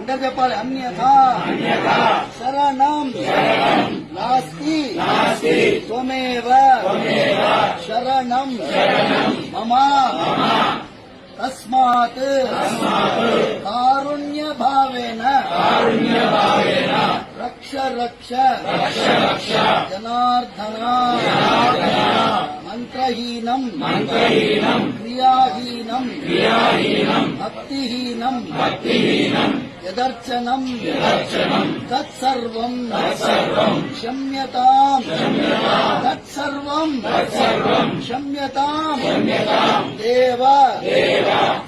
అందరు చెప్పాలి. అన్యథా శరణం నాస్తి త్వమేవ శరణం మమ తస్మాత్ కారుణ్య భావేన రక్ష రక్ష జనార్దన మంత్రహీనం క్రియాహీనం భక్తిహీనం యదర్చనం తత్సర్వం క్షమ్యతాం తత్సర్వం క్షమ్యతాం దేవ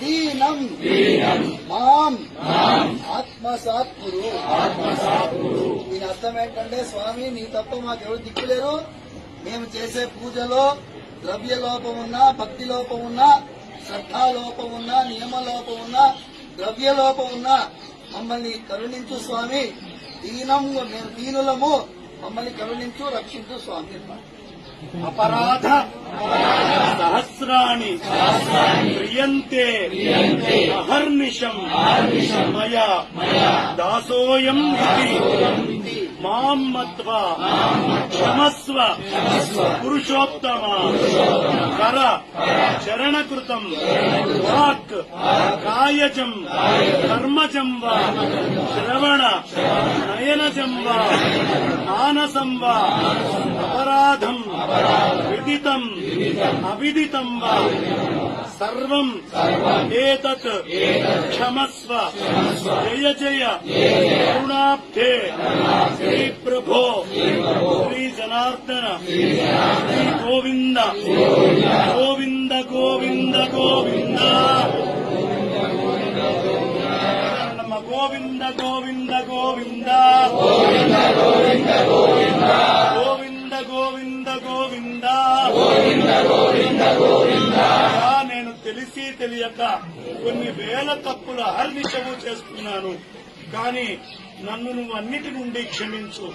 దీనం మాం ఆత్మసాత్ కురు. దీని అర్థం ఏంటంటే, స్వామి నీ తప్ప మాకెవరు దిక్కులేరు. మేము చేసే పూజలో ద్రవ్య లోపం ఉన్నా, భక్తి లోపం ఉన్నా, శ్రద్ధాలోపం ఉన్నా, నియమలోపం ఉన్నా, ద్రవ్య లోపం ఉన్నా మమ్మల్ని కరుణించు స్వామి. దీనము మేము దీనులము, మమ్మల్ని కరుణించు, రక్షించు స్వామి. అపరాధ సహస్రాణి క్రియంతే అహర్నిశం మయా దాసోయం ఇతి మాం మత్వా క్షమస్వ పురుషోత్తమ కర చరణకృతం వాక్ కాయజం కర్మజం వా శ్రవణ నయనజం వా మానసం వా అపరాధం విదితం అవిదితం వా సర్వం ఏతత్ క్షమస్వ జయ జయ కరుణాబ్ధే శ్రీ ప్రభో శ్రీ జనార్దన శ్రీ గోవింద గోవింద గోవింద గోవింద గోవింద గోవింద గోవింద గోవింద గోవింద గోవింద గోవింద గోవింద గోవింద గోవింద గోవింద. నేను తెలిసి తెలియక కొన్ని వేల తప్పులు అహర్నిశము చేస్తున్నాను, కానీ నన్ను నువ్వు అన్నిటి నుండి క్షమించు.